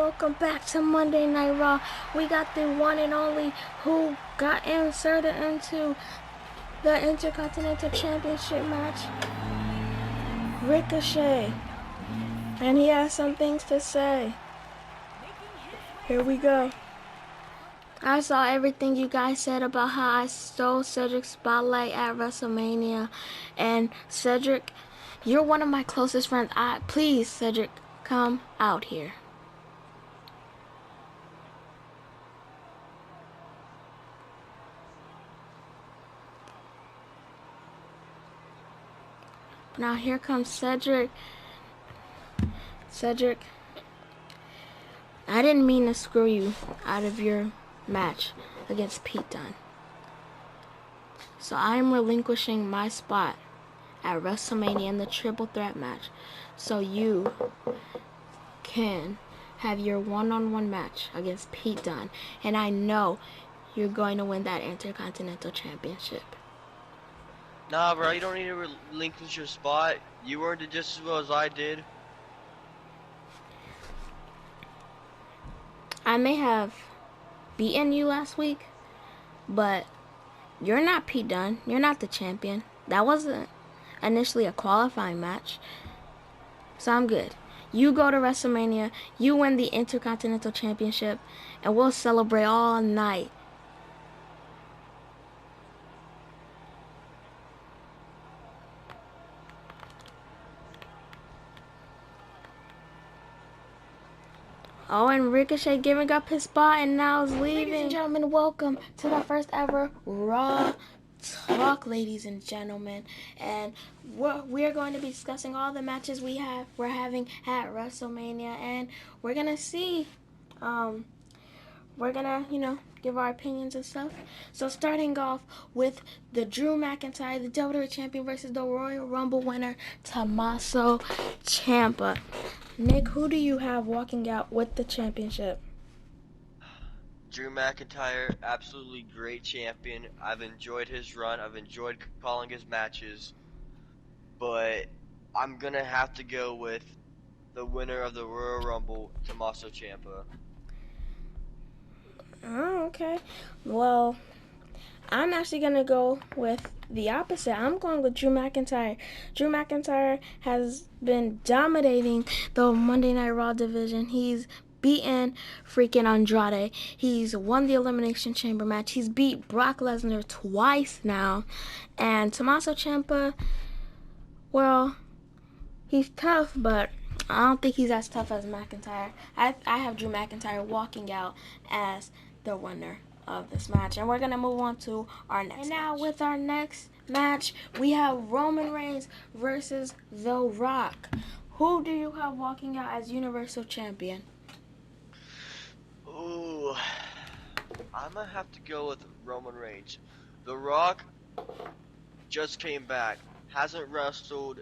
welcome back to Monday Night Raw. We got the one and only who got inserted into the Intercontinental Championship match, Ricochet. And he has some things to say. Here we go. I saw everything you guys said about how I stole Cedric's spotlight at WrestleMania. And Cedric, you're one of my closest friends. Please, Cedric, come out here. Now here comes Cedric. Cedric, I didn't mean to screw you out of your match against Pete Dunne. So I'm relinquishing my spot at WrestleMania in the Triple Threat match so you can have your one-on-one match against Pete Dunne. And I know you're going to win that Intercontinental Championship. Nah, bro, you don't need to relinquish your spot. You earned it just as well as I did. I may have beaten you last week, but you're not Pete Dunne. You're not the champion. That wasn't initially a qualifying match. So I'm good. You go to WrestleMania, you win the Intercontinental Championship, and we'll celebrate all night. Oh, and Ricochet giving up his spot and now is leaving. Ladies and gentlemen, welcome to the first ever Raw Talk, ladies and gentlemen. And we're going to be discussing all the matches we're having at WrestleMania, and we're gonna see. We're gonna, give our opinions and stuff. So starting off with the Drew McIntyre, the WWE Champion versus the Royal Rumble winner, Tommaso Ciampa. Nick, who do you have walking out with the championship? Drew McIntyre, absolutely great champion. I've enjoyed his run. I've enjoyed calling his matches. But I'm going to have to go with the winner of the Royal Rumble, Tommaso Ciampa. Oh, okay. Well, I'm actually going to go with the opposite. I'm going with Drew McIntyre. Drew McIntyre has been dominating the Monday Night Raw division. He's beaten freaking Andrade. He's won the Elimination Chamber match. He's beat Brock Lesnar twice now. And Tommaso Ciampa, well, he's tough, but I don't think he's as tough as McIntyre. I have Drew McIntyre walking out as the winner of this match. And we're going to move on to our next match. And now with our next match, we have Roman Reigns versus The Rock. Who do you have walking out as Universal Champion? Ooh, I'm going to have to go with Roman Reigns. The Rock just came back. Hasn't wrestled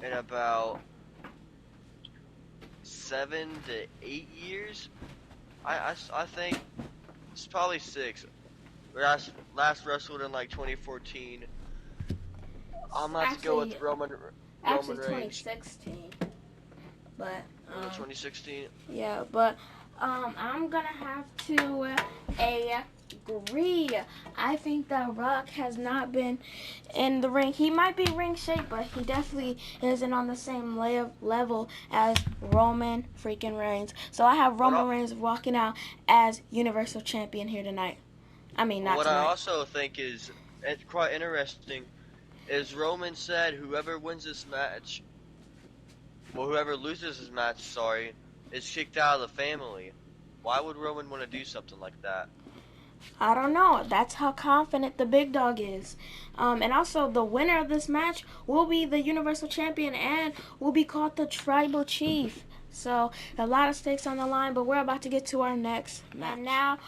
in about 7 to 8 years. I think it's probably 6. Last wrestled in like 2014. I'm gonna have to go with Roman Reigns. 2016. But 2016. Yeah, but I'm gonna have to agree. I think that Rock has not been in the ring. He might be ring shape, but he definitely isn't on the same level as Roman freaking Reigns. So I have Roman Reigns walking out as Universal Champion here tonight. I mean, not tonight. What I also think is quite interesting is Roman said whoever wins this match, well, whoever loses this match, is kicked out of the family. Why would Roman want to do something like that? I don't know. That's how confident the big dog is. And also, the winner of this match will be the Universal Champion and will be called the Tribal Chief. So, a lot of stakes on the line, but we're about to get to our next match. And now,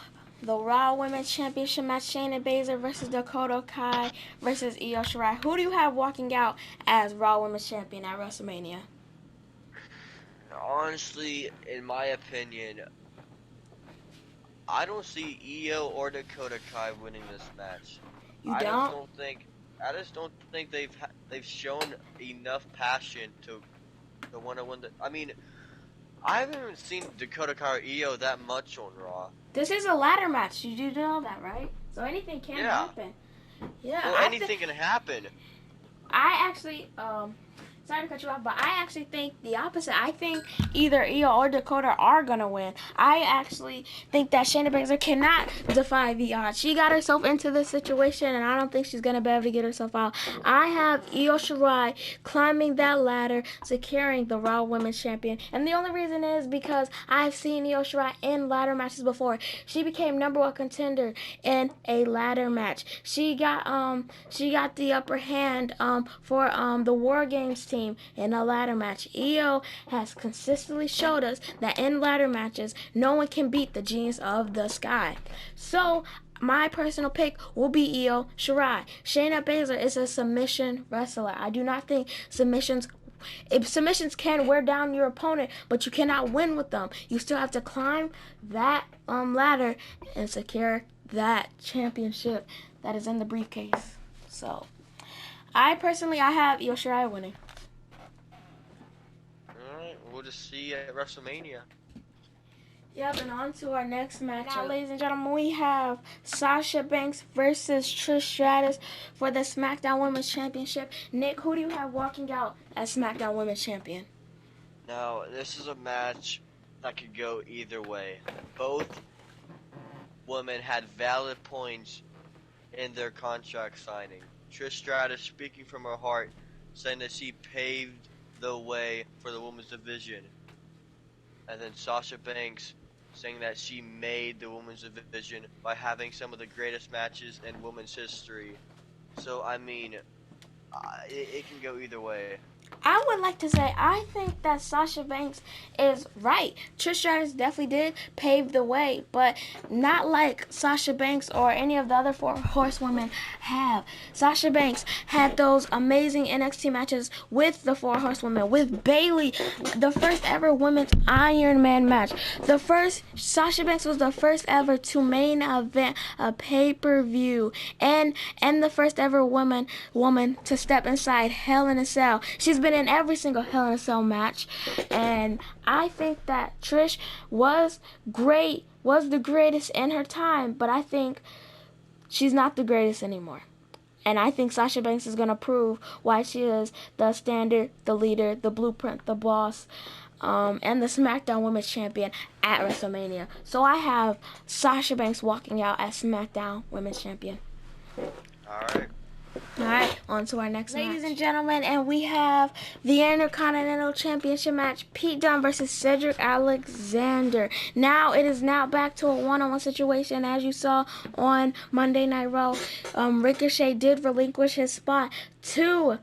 the Raw Women's Championship match, Shayna Baszler versus Dakota Kai versus Io Shirai. Who do you have walking out as Raw Women's Champion at WrestleMania? Honestly, in my opinion, I don't see Io or Dakota Kai winning this match. You don't? I just don't think they've shown enough passion to want to win the. I mean, I haven't seen Dakota Kai Io that much on Raw. This is a ladder match. You do know that, right? So anything can Yeah. happen. Yeah, Well, anything can happen. I actually, sorry to cut you off, but I actually think the opposite. I think either Io or Dakota are gonna win. I actually think that Shayna Baszler cannot defy the odds. She got herself into this situation, and I don't think she's gonna be able to get herself out. I have Io Shirai climbing that ladder, securing the Raw Women's Champion, and the only reason is because I've seen Io Shirai in ladder matches before. She became #1 contender in a ladder match. She got the upper hand for the War Games team in a ladder match. Io has consistently showed us that in ladder matches, no one can beat the genius of the sky. So, my personal pick will be Io Shirai. Shayna Baszler is a submission wrestler. I do not think submissions can wear down your opponent, but you cannot win with them. You still have to climb that ladder and secure that championship that is in the briefcase. So, I have Io Shirai winning. Alright, we'll just see at WrestleMania. Yep, and on to our next match. Now, ladies and gentlemen, we have Sasha Banks versus Trish Stratus for the SmackDown Women's Championship. Nick, who do you have walking out as SmackDown Women's Champion? Now, this is a match that could go either way. Both women had valid points in their contract signing. Trish Stratus speaking from her heart, saying that she paved the way for the women's division. And then Sasha Banks saying that she made the women's division by having some of the greatest matches in women's history. So, I mean, it can go either way. I would like to say I think that Sasha Banks is right. Trish Stratus definitely did pave the way, but not like Sasha Banks or any of the other four horsewomen have. Sasha Banks had those amazing NXT matches with the four horsewomen, with Bayley, the first ever women's Iron Man match. Sasha Banks was the first ever to main event a pay-per-view, and the first ever woman to step inside Hell in a Cell. She's been in every single Hell in a Cell match, and I think that Trish was the greatest in her time, but I think she's not the greatest anymore. And I think Sasha Banks is going to prove why she is the standard, the leader, the blueprint, the boss, and the SmackDown Women's Champion at WrestleMania. So I have Sasha Banks walking out as SmackDown Women's Champion. Alright, on to our next match. Ladies and gentlemen, and we have the Intercontinental Championship match, Pete Dunne versus Cedric Alexander. Now, it is now back to a one-on-one situation. As you saw on Monday Night Raw, Ricochet did relinquish his spot to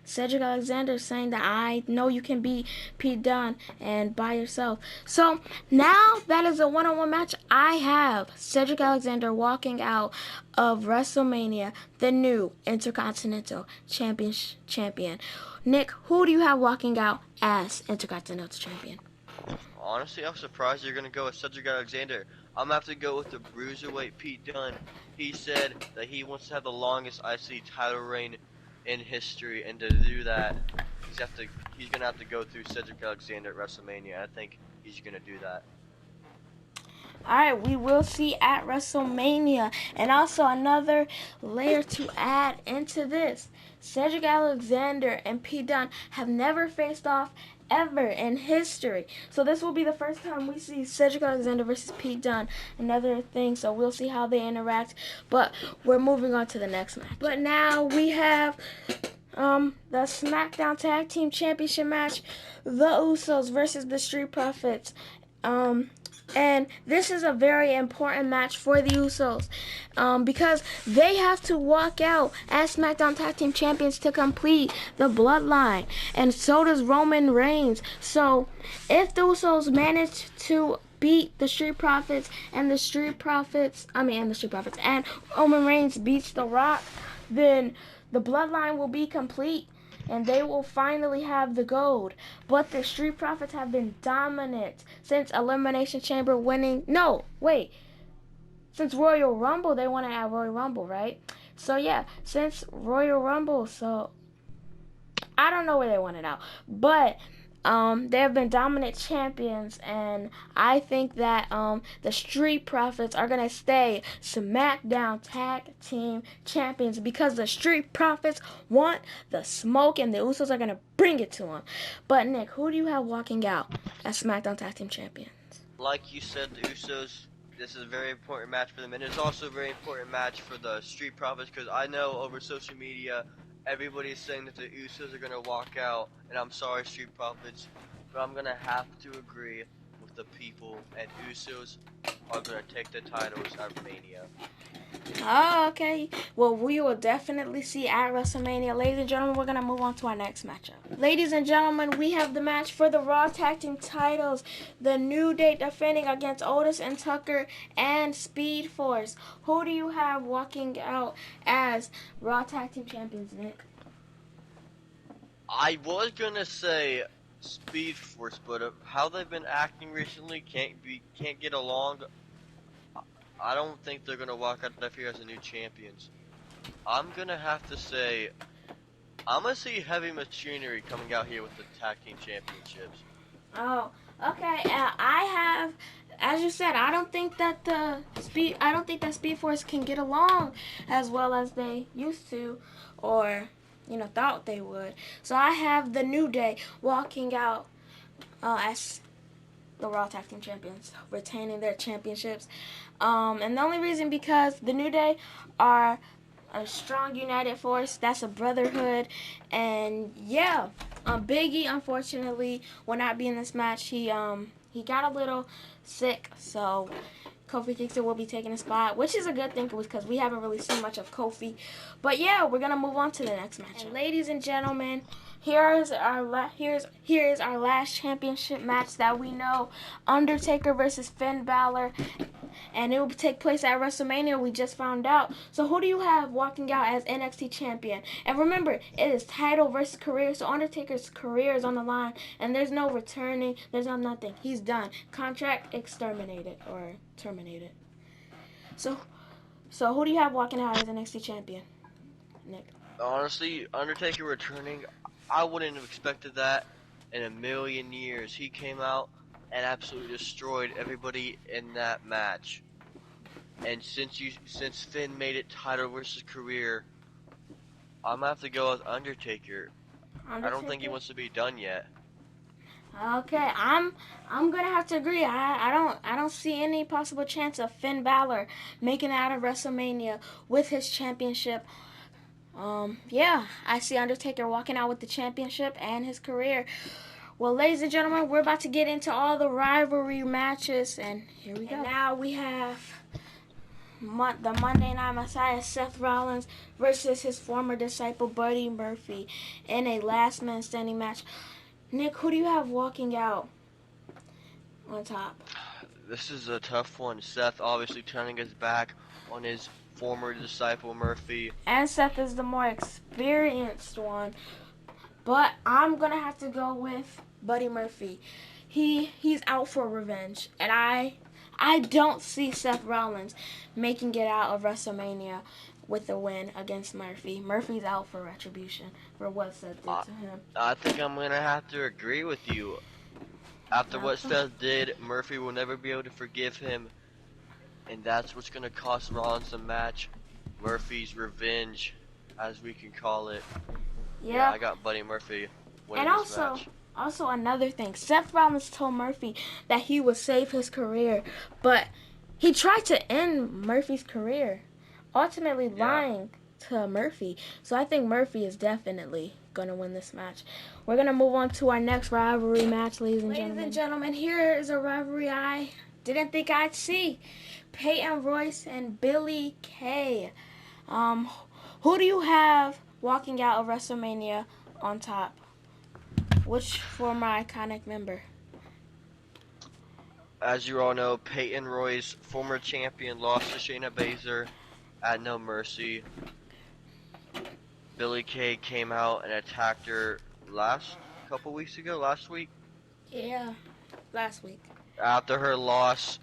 Cedric Alexander, saying that I know you can beat Pete Dunne and by yourself. So now that is a one-on-one match. I have Cedric Alexander walking out of WrestleMania, the new Intercontinental Champion. Nick, who do you have walking out as Intercontinental Champion? Honestly, I'm surprised you're going to go with Cedric Alexander. I'm going to have to go with the Bruiserweight Pete Dunne. He said that he wants to have the longest IC title reign in history, and to do that, he's gonna have to go through Cedric Alexander at WrestleMania. I think he's gonna do that. Alright, we will see at WrestleMania. And also another layer to add into this. Cedric Alexander and Pete Dunne have never faced off ever in history. So this will be the first time we see Cedric Alexander versus Pete Dunne. Another thing, so we'll see how they interact. But we're moving on to the next match. But now we have the SmackDown Tag Team Championship match, the Usos versus the Street Profits. And this is a very important match for the Usos because they have to walk out as SmackDown Tag Team Champions to complete the Bloodline. And so does Roman Reigns. So if the Usos manage to beat the Street Profits and Roman Reigns beats The Rock, then the Bloodline will be complete and they will finally have the gold. But the Street Profits have been dominant since Elimination Chamber winning. No, wait. Since Royal Rumble, they won it at Royal Rumble, right? So yeah, since Royal Rumble, so I don't know where they won it out. But They have been dominant champions, and I think that the Street Profits are gonna stay SmackDown Tag Team Champions because the Street Profits want the smoke, and the Usos are gonna bring it to them. But Nick, who do you have walking out as SmackDown Tag Team Champion? Like you said, the Usos. This is a very important match for them, and it's also a very important match for the Street Profits because I know over social media, everybody's saying that the Usos are gonna walk out, and I'm sorry, Street Profits, but I'm gonna have to agree with the people, and Usos are gonna take the titles at Mania. Oh, okay. Well, we will definitely see at WrestleMania. Ladies and gentlemen, we're going to move on to our next matchup. Ladies and gentlemen, we have the match for the Raw Tag Team titles. The New Day defending against Otis and Tucker and Speed Force. Who do you have walking out as Raw Tag Team champions, Nick? I was gonna say Speed Force, but how they've been acting recently can't get along. I don't think they're gonna walk out of here as the new champions. I'm gonna have to say I'm gonna see Heavy Machinery coming out here with the tag team championships. Oh, okay. I have, as you said, I don't think that Speed Force can get along as well as they used to, or thought they would. So I have the New Day walking out as the Raw Tag Team Champions, retaining their championships. And the only reason because the New Day are a strong united force. That's a brotherhood, and yeah, Biggie unfortunately will not be in this match. He got a little sick, so Kofi Kingston will be taking his spot, which is a good thing because we haven't really seen much of Kofi. But yeah, we're gonna move on to the next match. And ladies and gentlemen, here's our last championship match that we know: Undertaker versus Finn Balor. And it will take place at WrestleMania, we just found out. So who do you have walking out as NXT champion? And remember, it is title versus career, so Undertaker's career is on the line, and there's no returning, there's no nothing. He's done. Contract exterminated or terminated. So who do you have walking out as NXT champion, Nick? Honestly, Undertaker returning, I wouldn't have expected that in a million years. He came out and absolutely destroyed everybody in that match. And since Finn made it title versus career, I'm gonna have to go with Undertaker. I don't think he wants to be done yet. Okay, I'm gonna have to agree. I don't see any possible chance of Finn Balor making it out of WrestleMania with his championship. Yeah, I see Undertaker walking out with the championship and his career. Well, ladies and gentlemen, we're about to get into all the rivalry matches, and here we go. And now we have the Monday Night Messiah, Seth Rollins, versus his former disciple, Buddy Murphy, in a last man standing match. Nick, who do you have walking out on top? This is a tough one. Seth obviously turning his back on his former disciple, Murphy. And Seth is the more experienced one. But I'm going to have to go with Buddy Murphy. He's out for revenge. And I don't see Seth Rollins making it out of WrestleMania with a win against Murphy. Murphy's out for retribution for what Seth did to him. I think I'm going to have to agree with you. After what Seth did, Murphy will never be able to forgive him. And that's what's going to cost Rollins the match. Murphy's revenge, as we can call it. Yeah, I got Buddy Murphy winning this match. Also another thing, Seth Rollins told Murphy that he would save his career, but he tried to end Murphy's career, ultimately lying to Murphy. So I think Murphy is definitely going to win this match. We're going to move on to our next rivalry match, ladies and gentlemen. Ladies and gentlemen, here is a rivalry I didn't think I'd see. Peyton Royce and Billy Kay. Who do you have walking out of WrestleMania on top? Which former iconic member? As you all know, Peyton Royce, former champion, lost to Shayna Baszler at No Mercy. Billy Kay came out and attacked her last week? Yeah, last week. After her loss,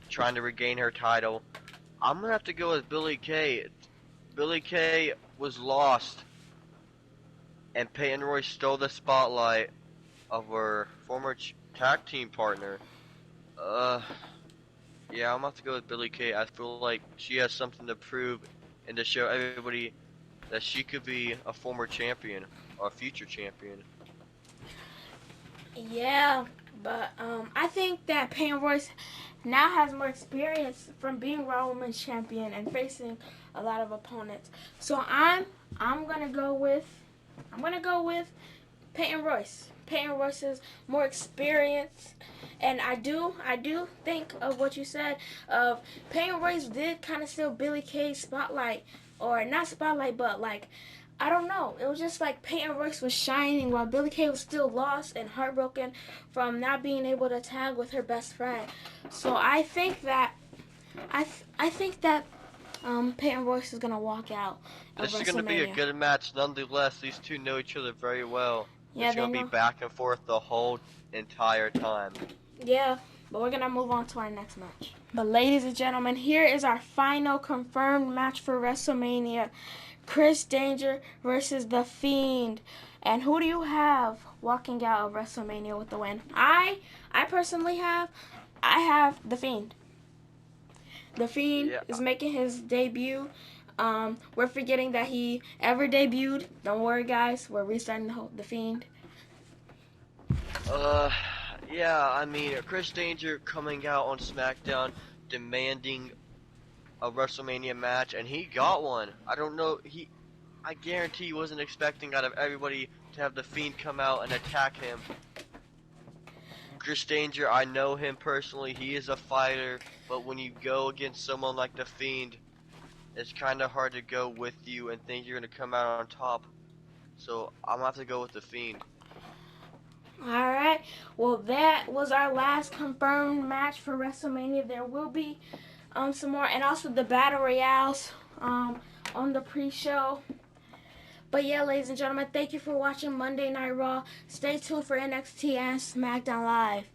trying to regain her title. I'm going to have to go with Billy Kay. Billy Kay was lost, and Peyton Royce stole the spotlight of our former tag team partner. Uh, yeah, I'm gonna have to go with Billie Kay. I feel like she has something to prove and to show everybody that she could be a former champion or a future champion. Yeah, but I think that Peyton Royce now has more experience from being Raw Women's Champion and facing a lot of opponents. So I'm gonna go with Peyton Royce. Peyton Royce is more experienced, and I do think of what you said. Of Peyton Royce did kind of steal Billie Kay's spotlight, or not spotlight, but like I don't know. It was just like Peyton Royce was shining while Billie Kay was still lost and heartbroken from not being able to tag with her best friend. So I think that Peyton Royce is gonna walk out of This is gonna be a WrestleMania. good match nonetheless. These two know each other very well. Yeah, It's they gonna be know. back and forth the whole entire time. Yeah, but we're gonna move on to our next match. But ladies and gentlemen, here is our final confirmed match for WrestleMania. Chris Danger versus The Fiend. And who do you have walking out of WrestleMania with the win? I personally I have The Fiend. The Fiend Yeah. is making his debut. We're forgetting that he ever debuted. Don't worry, guys. We're restarting the Fiend. Uh, yeah. I mean, Chris Danger coming out on SmackDown demanding a WrestleMania match, and he got one. I don't know. I guarantee he wasn't expecting out of everybody to have the Fiend come out and attack him. Chris Danger, I know him personally. He is a fighter, but when you go against someone like the Fiend, it's kind of hard to go with you and think you're gonna come out on top. So I'm gonna have to go with the Fiend. All right. Well, that was our last confirmed match for WrestleMania. There will be some more, and also the battle royales on the pre-show. But yeah, ladies and gentlemen, thank you for watching Monday Night Raw. Stay tuned for NXT and SmackDown Live.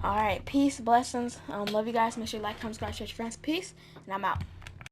All right, peace, blessings. Love you guys. Make sure you like, comment, subscribe, share with your friends. Peace, and I'm out.